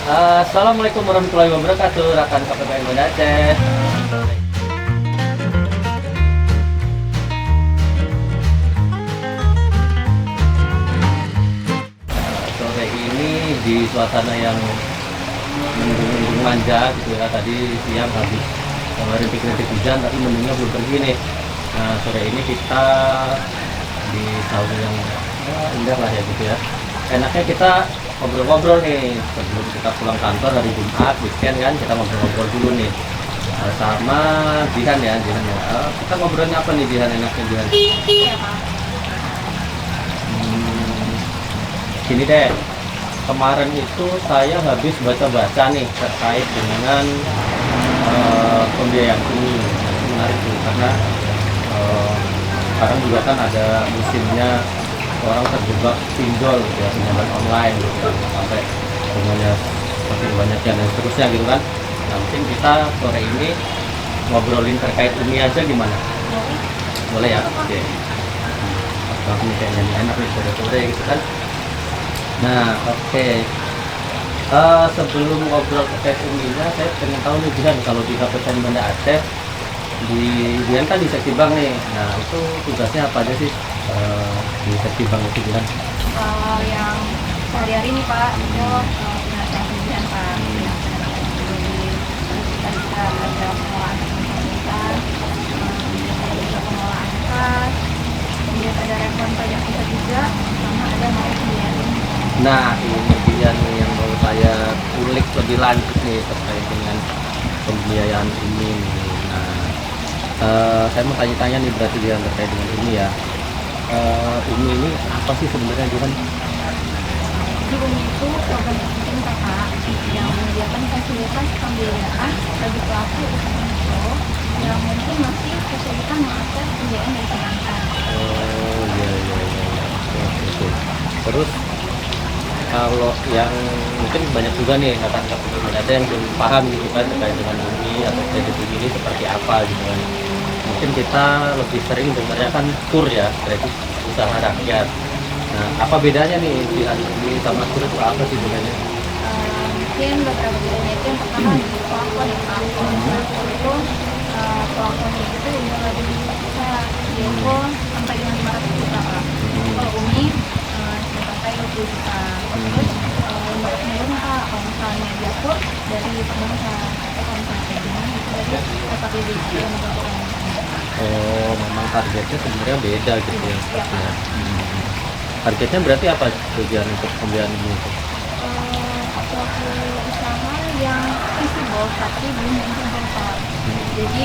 Assalamualaikum warahmatullahi wabarakatuh, rekan KPPN Banda Aceh. Sore ini di suasana yang mendung-mendung manja gitu ya. Tadi siang habis rintik-rintik hujan, tapi mendungnya belum pergi nih. Nah, sore ini kita di sauna yang indah lah ya gitu ya. Enaknya kita ngobrol-ngobrol nih sebelum kita pulang kantor hari Jumat weekend kan, kita ngobrol-ngobrol dulu nih sama Jihan ya. Kita ngobrolnya apa nih Jihan, enaknya Jihan? Gini deh, kemarin itu saya habis baca-baca nih terkait dengan pembiayaan ini. Menarik tuh karena sekarang juga kan ada musimnya orang terjebak pinjol gitu ya, pinjaman online gitu ya, sampai semuanya makin banyak dan seterusnya gitu kan. Nah, mungkin kita sore ini ngobrolin terkait ini aja gimana? Boleh ya? Oke. Langsung kayak nyanyi enak nih sore-sore gitu kan. Nah, oke. Sebelum ngobrol terkait ininya, saya pengen tahu nih Jihan, kalau di KPPN Banda Aceh Jihan kan di seksi bank nih. Nah, itu tugasnya apa aja sih di seksi bank itu Jihan? Kalau yang sehari-hari nih Pak, itu penyelesaian perizinan Pak, kita bisa ada pengelolaan fasilitas, ada pengelolaan kas, kemudian ada refund pajak kita juga, sama ada mau pembiayaan. Nah, ini Jihan nih yang mau saya kulik lebih lanjut nih terkait dengan pembiayaan ini nih. Nah, saya mau tanya-tanya nih berarti Jihan terkait dengan ini ya. Ini apa sih sebenarnya Jihan? Di UMI itu program pemerintah Pak, yang menyediakan fasilitas pembiayaan bagi pelaku usaha mikro yang mungkin masih kesulitan mengakses pembiayaan dari perbankan. Oh iya iya iya. Oke. Terus kalau yang mungkin banyak juga nih rekan-rekan ada yang belum paham gitu kan terkait dengan ini atau kredit ini seperti apa gitu kan. Mungkin kita lebih sering dengarnya kan KUR ya, kredit usaha rakyat. Nah, apa bedanya nih ini sama KUR itu apa sih bedanya? Mungkin beberapa bedanya itu yang pertama di plafon ya Pak. Itu plafonnya itu udah lebih besar, yaitu sampai dengan 500 juta Pak. Kalau UMI sampai 20 juta. Terus lembaga penurun Pak, kalau misalnya dia pun dari perbankan, atau kalau misalnya pensiunan itu dari KPBD lembaga keuangan. Oh, memang targetnya sebenarnya beda gitu ya. Targetnya berarti apa tujuan untuk pembiayaan ini? Suatu usaha yang visible tapi belum bankable Pak. Jadi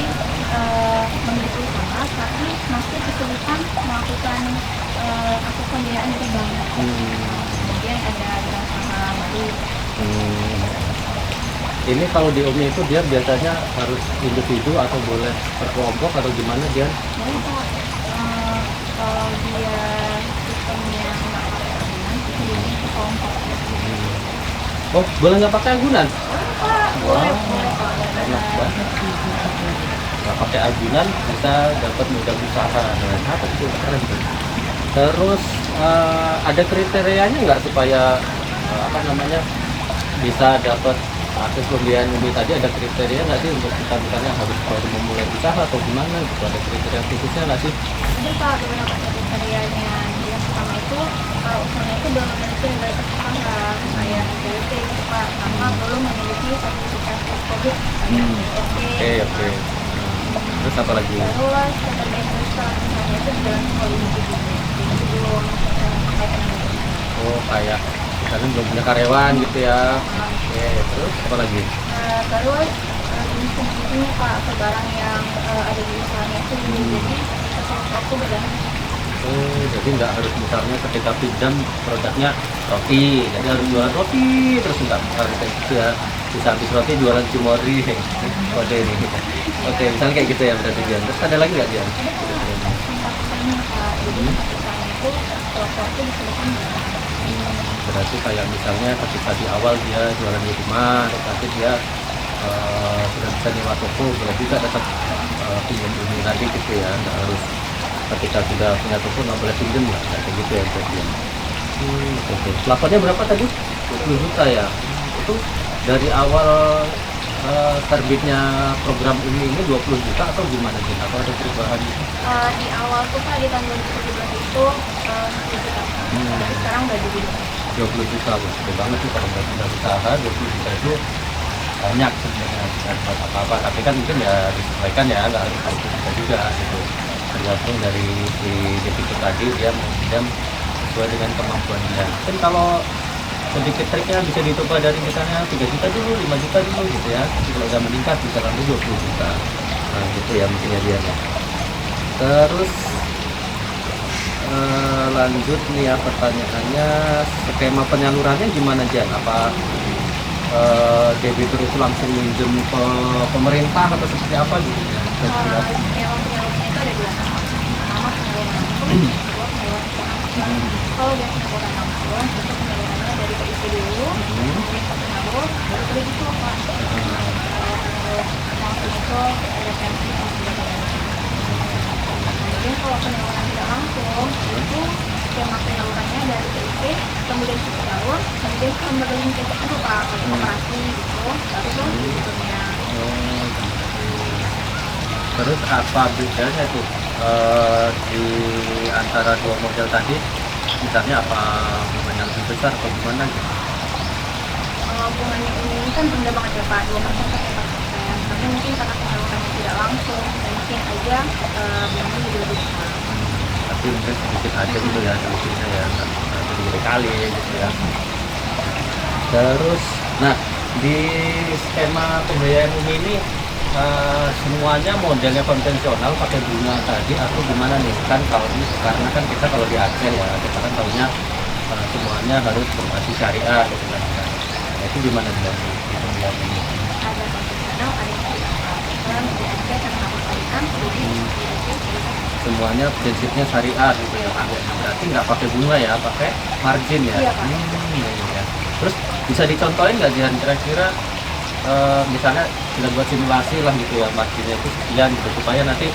memiliki usaha tapi masih kesulitan melakukan akses pembiayaan dari bank. Kemudian ada usaha baru. Ini kalau di UMI itu dia biasanya harus individu atau boleh berkelompok atau gimana dia? Jadi Pak, kalau dia sistemnya nggak pakai agunan, itu jadi kelompok. Oh, boleh nggak pakai agunan? Boleh Pak. Enak banget. Nggak pakai agunan bisa dapat modal usaha. Nah, apa itu keren tuh. Terus ada kriterianya nggak supaya bisa dapat akses pembiayaan UMI tadi, ada kriteria nggak sih untuk kita misalnya harus baru memulai usaha atau gimana gitu, ada kriteria khususnya nggak sih? Ada Pak beberapa kriterianya. Yang pertama itu kalau usahanya itu belum memiliki legalitas usaha kayak NPWP gitu Pak, sama belum memiliki sertifikasi COVID kayak BPOM. Oke. Terus apa lagi? Terus keterkaitan usaha usahanya itu dalam kondisi jadi belum terkait dengan Oh, kayak misalnya belum punya karyawan gitu ya. Oke, terus apa lagi? terus jenis komoditinya Pak atau barang yang ada di usahanya itu jadi sesuatu bergantung. Oh, jadi nggak harus misalnya ketika pinjam produknya roti, jadi harus jualan roti terus nggak harus kayak gitu ya. Bisa habis roti jualan cimori. Oke ini. Oke, misalnya kayak gitu ya berarti Dian. Terus ada lagi nggak Dian? Tempat usahanya Pak, jadi tempat usahanya itu waktu disebutkan Berarti kayak misalnya ketika di awal dia jualan di rumah, terus nanti dia sudah bisa nyewa toko, boleh juga dapat pinjam UMI nanti gitu ya. Nggak harus ketika sudah punya toko nggak boleh pinjam ya, kayak gitu ya berarti ya. Oke. Plafonnya berapa tadi? 20 juta ya. Itu dari awal terbitnya program ini 20 juta atau gimana sih? Atau ada perubahan? Di awal tuh Kak di tahun 2017 itu 10 juta. Tapi sekarang udah jadi 20 juta loh, gede banget sih kalau nggak kita usaha 20 juta itu banyak sebenarnya bukan buat apa-apa, tapi kan mungkin ya disesuaikan ya, nggak harus 20 juta juga gitu, tergantung dari si debitur tadi dia mau pinjam sesuai dengan kemampuan dia. Mungkin kalau sedikit triknya bisa dicoba dari misalnya 3 juta dulu, 5 juta dulu gitu ya, tapi kalau udah meningkat bisa sampai 20 juta, nah gitu ya mungkin ya dia ya. Terus lanjut nih ya pertanyaannya, skema penyalurannya gimana Jan? Apa debitur itu langsung minjem ke pemerintah atau seperti apa gitu ya? skema penyalurannya itu ada dua tahap. Pertama penyaluran langsung, kedua penyaluran langsung. Kalau dia penyaluran langsung, itu penyalurannya dari PIP dulu, kemudian ke penyalur, baru ke debitur Pak. Kalau penyaluran langsung itu ada pensi sama sebagainya. Kemudian kalau penyaluran tidak langsung, itu skema penyalurannya dari PIP, kemudian ke penyalur, kemudian ke lembaga lintas itu Pak, ke koperasi gitu, baru ke debiturnya. Terus apa bedanya tuh di antara dua model tadi? Misalnya apa bunganya lebih besar atau gimana gitu? Bunganya ini kan rendah banget ya Pak, 2% sampai 4%. Tapi mungkin karena penyalurannya tidak langsung, dan mungkin aja bunganya jadi lebih besar. Tapi mungkin sedikit aja gitu ya selisihnya ya, nggak jadi kali gitu ya. Terus, nah di skema pembiayaan umum ini semuanya modelnya konvensional pakai bunga tadi atau gimana nih? Kan kalau ini karena kan kita kalau di Aceh ya kita kan tahunya semuanya harus berbasis syariah gitu kan. Nah, itu gimana nih di pembiayaan ini? Ada konvensional, ada yang tidak. Kebetulan di Aceh kan harus syariah, jadi di Aceh syariah. Semuanya prinsipnya syariah gitu ya. Berarti nggak pakai bunga ya, pakai margin ya. Iya, Pak. Iya, iya. Terus bisa dicontohin nggak Jihan kira-kira misalnya kita buat simulasi lah gitu ya, marginnya itu sekian gitu supaya nanti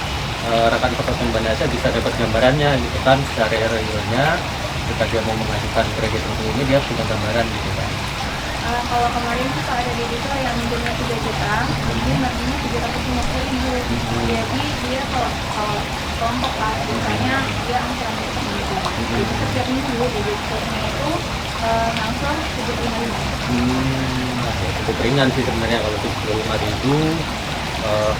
rekan peserta Indonesia bisa dapat gambarannya gitu kan secara realnya ketika dia mau mengajukan kredit untuk ini dia punya gambaran gitu kan. Kalau kemarin tuh Pak ada debitur yang minjemnya 3 juta, mungkin marginnya 750.000. Jadi dia kalau kelompok Pak, biasanya dia angsurannya itu segitu. Jadi setiap minggu debiturnya itu langsung 75.000. Ya, cukup ringan sih sebenarnya kalau 75.000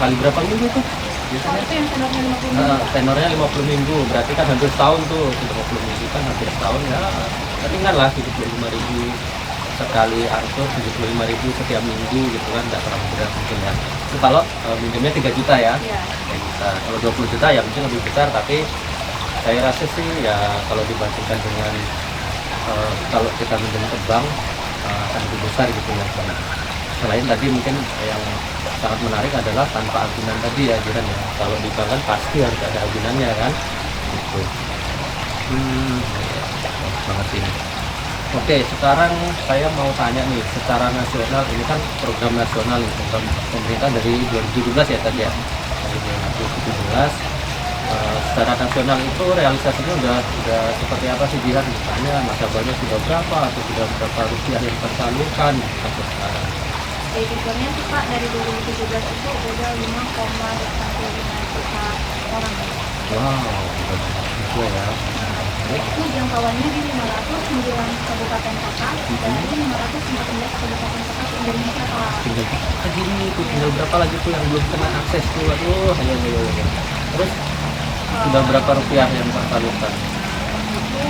kali berapa minggu tuh? Kalau Biasanya itu yang tenornya 50 minggu. tenornya 50 minggu, berarti kan hampir setahun tuh. 50 minggu kan hampir setahun ya, ringan lah 75.000 sekali angsur, 75.000 setiap minggu gitu kan, nggak terlalu berat mungkin ya. Itu kalau minjemnya 3 juta ya, Iya. 3 juta. Kalau 20 juta ya mungkin lebih besar, tapi saya rasa sih ya kalau dibandingkan dengan kalau kita minjem ke bank akan lebih besar gitu ya. Selain tadi mungkin yang sangat menarik adalah tanpa agunan tadi ya Jiran ya. Kalau di bank kan pasti harus ada agunannya kan gitu. Bagus banget ini. Oke, sekarang saya mau tanya nih, secara nasional ini kan program nasional nih, program pemerintah dari 2017 ya tadi ya, dari 2017. Secara nasional itu realisasinya udah seperti apa sih Jihan? Misalnya nasabahnya sudah berapa atau sudah berapa rupiah yang tersalurkan sampai sekarang? Debiturnya sih Pak dari 2017 itu udah 5,25 juta orang. Wow, banyak juga ya. Itu jangkauannya di 509 kabupaten kota dari 514 kabupaten kota Indonesia Pak. Tinggal segini tuh, tinggal berapa lagi tuh yang belum kena akses tuh, aduh, ayo. Terus sudah berapa rupiah yang tersalurkan? Itu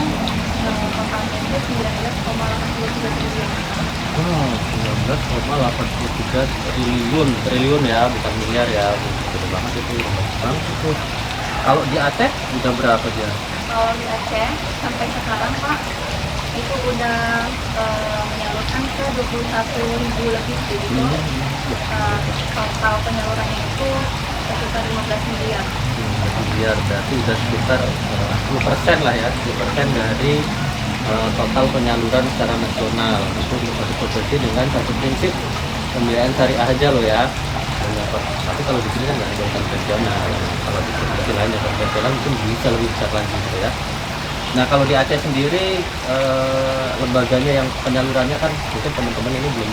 totalnya itu 19,83 triliun. Wow, 19,83 triliun ya, bukan miliar ya, gede banget itu, banyak banget itu. Kalau di Aceh udah berapa dia? Kalau di Aceh sampai sekarang Pak itu udah menyalurkan ke 21.000 lebih gitu. Total penyalurannya itu sekitar 15 miliar. Miliar berarti udah sekitar 10% lah ya, 10% dari total penyaluran secara nasional. Itu berproporsi dengan satu prinsip pembiayaan syariah aja loh ya. Tapi kalau di sini kan nggak ada yang konvensional. Kalau di provinsi lain yang konvensional mungkin bisa lebih besar lagi gitu ya. Nah kalau di Aceh sendiri lembaganya yang penyalurannya kan mungkin teman-teman ini belum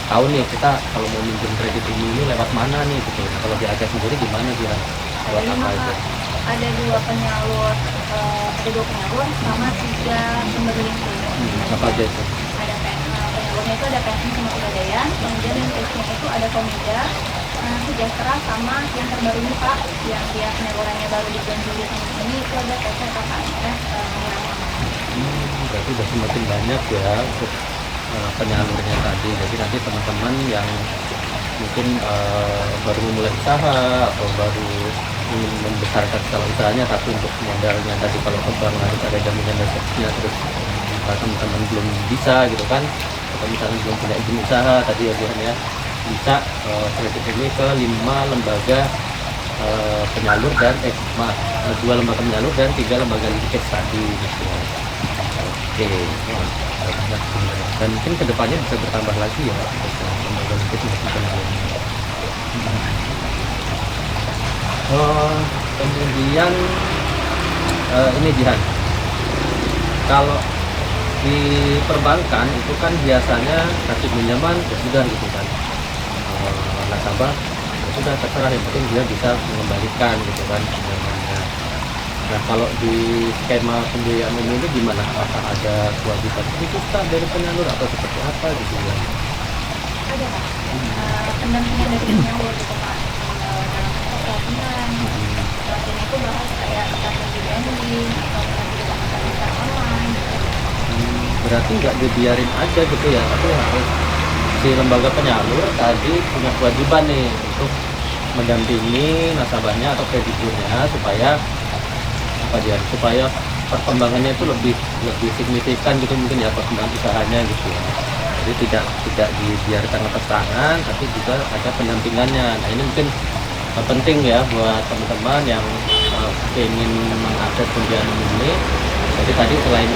tahu nih kita kalau mau minjem kredit ini lewat mana nih gitu. Nah, kalau di Aceh sendiri gimana sih? Lewat Jadi apa maka aja? ada dua penyalur sama 3 sumber link. Apa aja itu? Ada penyalurnya itu ada PSM sama Pegadaian, kemudian yang PSM itu ada Komida, Sejahtera, sama yang terbaru ini Pak, yang dia penyalurannya baru di bulan Juli tahun ini itu ada PT KKMS Miraman. Berarti udah semakin banyak ya untuk penyalurnya tadi. Jadi nanti teman-teman yang mungkin baru memulai usaha atau baru ingin membesarkan skala usahanya, tapi untuk modalnya tadi kalau ke bank harus ada jaminan resepsinya, terus teman-teman belum bisa gitu kan, atau misalnya belum punya izin usaha tadi ya Jihan ya, bisa kredit ini ke 5 lembaga penyalur dan 2 lembaga penyalur dan 3 lembaga linkage tadi gitu. Oke, banyak sebenarnya. Dan mungkin kedepannya bisa bertambah lagi ya untuk lembaga linkage maupun penyalur. Kemudian ini Jihan, kalau di perbankan itu kan biasanya kasih pinjaman ya sudah gitu kan, nasabah ya sudah terserah, yang penting dia bisa mengembalikan gitu kan pinjamannya. Nah kalau di skema pembiayaan umum ini gimana? Apakah ada kewajiban khusus dari penyalur atau seperti apa gitu ya? Ada Pak, pendampingan dari penyalur gitu Pak, dalam pelatihan. Pelatihan itu bahas kayak strategi branding atau strategi pemasaran online. Berarti nggak dibiarin aja gitu ya, tapi harus si lembaga penyalur tadi punya kewajiban nih untuk mendampingi nasabahnya atau krediturnya supaya apa dia, supaya perkembangannya itu lebih signifikan gitu mungkin ya, perkembangan usahanya gitu ya. Jadi tidak dibiarkan atas tangan, tapi juga ada pendampingannya. Nah ini mungkin penting ya buat teman-teman yang ingin mengakses pembiayaan umum ini. Jadi tadi selain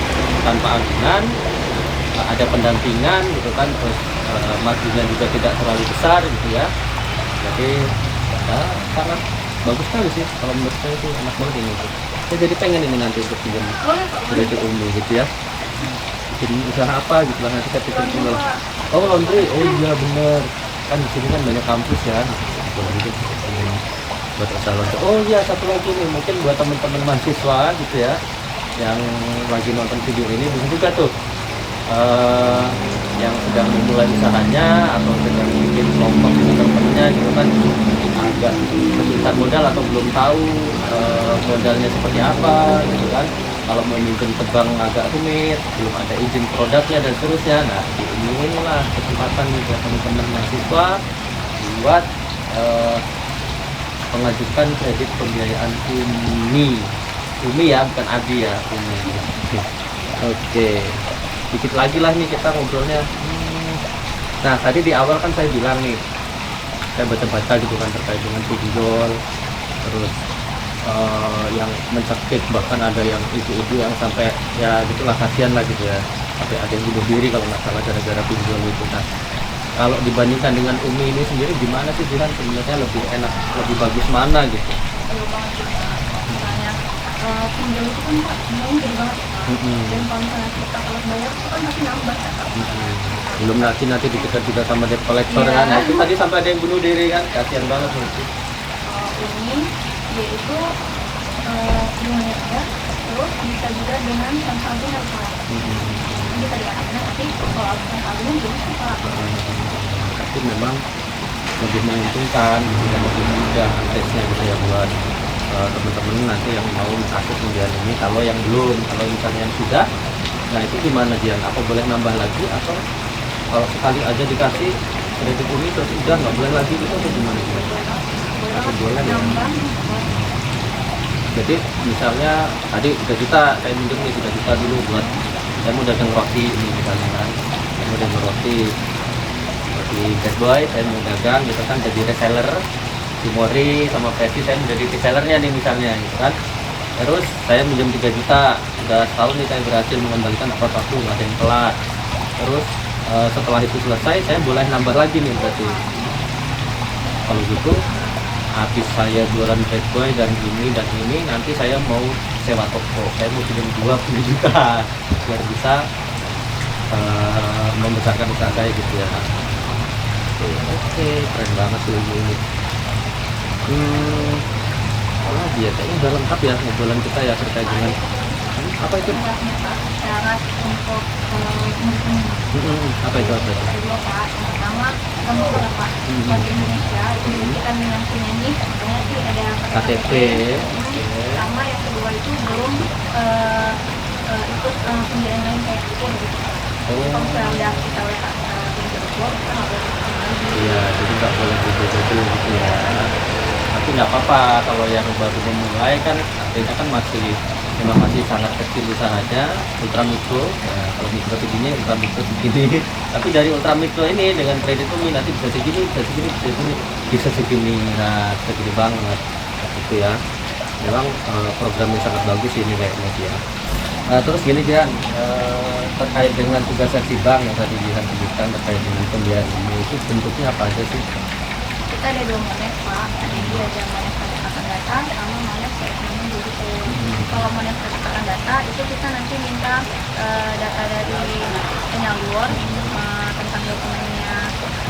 tanpa agunan, ada pendampingan gitu kan, terus marginnya juga tidak terlalu besar gitu ya. Jadi ya, sangat bagus sekali sih kalau menurut saya, itu enak banget ini. Saya jadi pengen ini nanti untuk pinjam kredit umum gitu ya. Bikin usaha apa gitu lah, nanti saya pikir dulu. Oh laundry, oh iya bener. Kan di sini kan banyak kampus ya. Buat usaha laundry. Oh iya, satu lagi nih mungkin buat teman-teman mahasiswa gitu ya, yang lagi nonton video ini, bisa juga tuh yang sedang memulai usahanya atau sedang bikin kelompok dengan teman-temannya gitu kan, agak kesulitan modal atau belum tahu modalnya seperti apa gitu kan, kalau mau minjem ke bank agak rumit, belum ada izin produknya dan seterusnya. Nah inilah kesempatan nih buat teman-teman mahasiswa buat mengajukan kredit pembiayaan UMI ya, bukan ADI ya, UMI. Oke, dikit lagi lah nih kita ngobrolnya. Nah tadi di awal kan saya bilang nih, saya baca-baca gitu kan terkait dengan pinjol, terus yang mencekik, bahkan ada yang ibu-ibu yang sampai ya gitulah, kasihan lah gitu ya, sampai ada yang bunuh diri kalau nggak salah gara-gara pinjol itu. Nah kalau dibandingkan dengan UMI ini sendiri gimana sih Jihan, sebenarnya lebih enak, lebih bagus mana gitu? Perlu banget sih Pak. Misalnya pinjol itu kan Pak semuanya gede banget Pak. Dan kalau misalnya kita kalau bayar itu kan masih nambah kan Pak. Belum lagi nanti dikejar juga sama debt collector kan. Nah itu tadi sampai ada yang bunuh diri kan, kasihan banget tuh. Ini dia itu bunganya rendah, terus bisa juga dengan tanpa agunan Pak. Bisa dengan agunan, tapi kalau tanpa agunan juga bisa Pak. Tapi memang lebih menguntungkan gitu, dan lebih mudah aksesnya gitu ya buat teman-teman nanti yang mau akses pembiayaan ini. Kalau yang belum, kalau misalnya yang sudah, nah itu gimana dia? Apa boleh nambah lagi, atau kalau sekali aja dikasih kredit UMI terus udah nggak boleh lagi gitu, atau gimana? Boleh ya. Jadi misalnya tadi 3 juta saya minjem nih, 3 juta dulu buat saya mau dagang roti ini misalnya kan, saya mau dagang roti Bad Boy, saya mau dagang gitu kan, jadi reseller di Mori sama Presti, saya menjadi resellernya nih misalnya gitu kan. Terus saya minjem 3 juta, udah setahun nih saya berhasil mengembalikan apa aku nggak ada yang telat. Terus setelah itu selesai saya boleh nambah lagi nih berarti. Kalau gitu habis saya jualan Bad Boy dan ini nanti saya mau sewa toko, saya mau pinjam 20 juta biar bisa membesarkan usaha saya gitu ya. Oke, keren banget tuh ini. Apa lagi ya, kayaknya udah lengkap ya ngobrolan kita ya terkait dengan apa itu? Syaratnya Pak, syarat untuk Apa itu? kedua Pak, yang pertama kamu kalau Pak warga Indonesia itu kan yang punya nih katanya sih ada KTP. sama yang kedua itu belum ikut pembiayaan lain kayak kupon gitu Pak. Jadi kalau misalnya udah kita letak pintu kupon kita nggak boleh kupon lagi. Iya, jadi nggak boleh gitu gitu ya. Tapi nggak apa-apa kalau yang baru memulai kan artinya kan memang masih sangat kecil usahanya, ultra mikro. Nah, kalau mikro segini, ultra mikro segini. Tapi dari ultra mikro ini dengan kredit Umi nanti bisa segini, bisa segini, bisa segini, bisa segini. Nah, segini banget. Gitu ya. Memang program yang sangat bagus ini kayaknya sih ya. Terus gini Jan, terkait dengan tugas seksi bank yang tadi Jihan sebutkan terkait dengan pembiayaan ini itu bentuknya apa aja sih? Kita ada 2 monet Pak, jadi ada monet percetakan data sama monet ekonomi digital. Kalau monet percetakan data itu kita nanti minta data dari penyalur tentang dokumen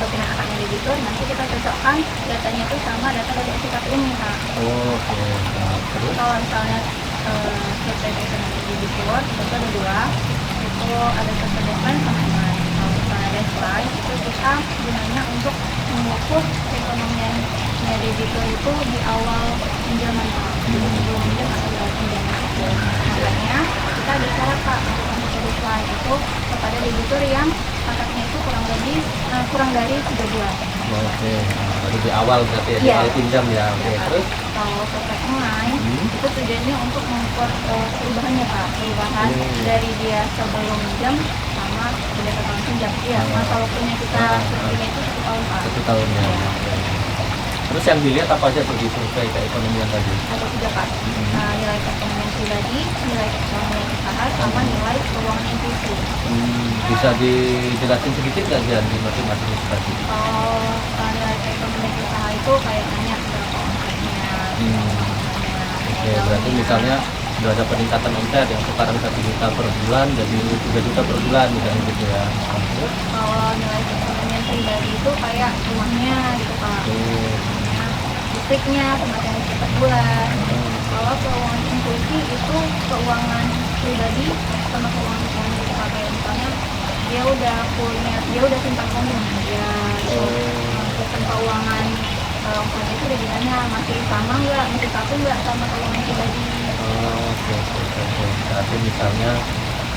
akadnya debitur, nanti kita cocokkan datanya itu sama data dari SKP ini Pak. Oke. Nah, terus? Kalau misalnya statement ekonomi debitur itu ada 2, itu ada statement deadline sama inline. Kalau misalnya deadline itu kita gunanya untuk mengukur ekonomiannya debitur itu di awal pinjaman Pak. Jadi sebelum pinjam atau di awal pinjaman itu. Makanya kita ada syarat Pak untuk deadline itu kepada debitur yang pangkatnya itu kurang dari 3 bulan. Oke. Nah, baru di awal berarti ya, di Iya. awal pinjam ya. Oke. Terus? Kalau statement online itu tujuannya untuk mengukur perubahannya Pak, perubahan dari dia sebelum pinjam sama sudah tahun pinjam. Iya, masa waktunya kita surveinya itu 1 tahun Pak. 1 tahun ya. Oke. Terus yang dilihat apa aja tuh di survei keekonomian tadi? Atau 3 Pak. Nilai keekonomian pribadi, nilai keekonomian usaha, sama nilai keuangan inklusif. Bisa dijelasin sedikit nggak Jan di masing-masing itu tadi? Kalau nilai keekonomian usaha itu kayak nanya berapa omsetnya, Oke, berarti misalnya sudah ada peningkatan omset yang sekarang 1 juta per bulan jadi 3 juta per bulan misalnya gitu ya. kalau nilai keekonomian pribadi itu kayak rumahnya gitu Pak. Listriknya, pemakaian listrik per bulan. Kalau keuangan inklusif itu keuangan pribadi sama keuangan ekonomi gitu Pak. Kayak misalnya dia udah simpan uang dia sistem keuangan uangnya itu udah gimana, masih sama nggak, masih satu nggak sama keuangan pribadi. Oke. Berarti misalnya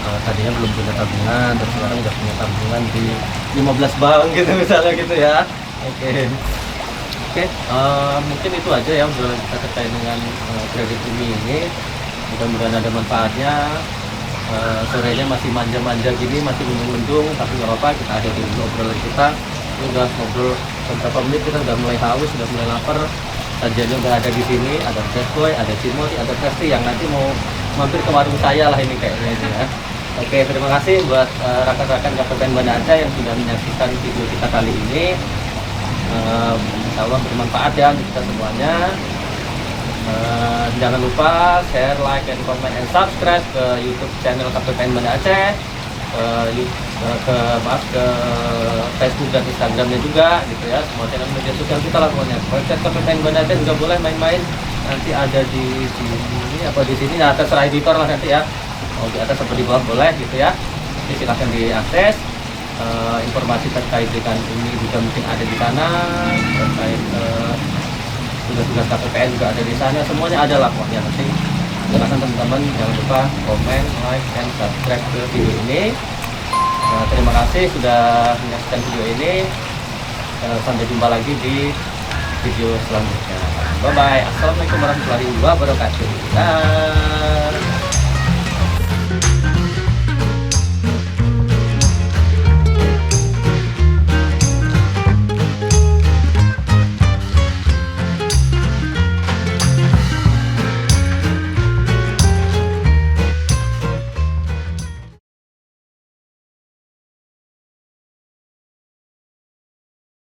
tadinya belum punya tabungan, terus sekarang udah punya tabungan di 15 bank gitu misalnya gitu ya. Oke. Mungkin itu aja ya obrolan kita terkait dengan kredit Umi ini. Mudah-mudahan ada manfaatnya. Sorenya masih manja-manja gini, masih mendung-mendung, tapi nggak apa-apa, kita akhiri dulu obrolan kita. Ini udah ngobrol beberapa menit, kita udah mulai haus, udah mulai lapar. Sajiannya udah ada di sini, ada Chef Boy, ada Cimoti, ada Presti yang nanti mau mampir ke warung saya lah ini kayaknya ini ya. Oke, terima kasih buat rekan-rekan KPPN Banda Aceh yang sudah menyaksikan video kita kali ini. Insya Allah bermanfaat ya untuk kita semuanya. Jangan lupa share, like, and comment, and subscribe ke YouTube channel KPPN Banda Aceh, ke Facebook dan Instagramnya juga gitu ya, semua channel media sosial kita lah pokoknya. Website KPPN Banda Aceh juga boleh main-main, nanti ada di sini apa di sini, nah terserah editor lah nanti ya, mau di atas atau di bawah boleh gitu ya. Jadi silahkan diakses. Informasi terkait dengan ini juga mungkin ada di sana, terkait tugas-tugas KPPN juga ada di sana, semuanya ada lah pokoknya. Nanti silakan teman-teman jangan lupa komen, like, and subscribe ke video ini. Terima kasih sudah menyaksikan video ini. Sampai jumpa lagi di video selanjutnya. Bye bye. Assalamualaikum warahmatullahi wabarakatuh. Dah.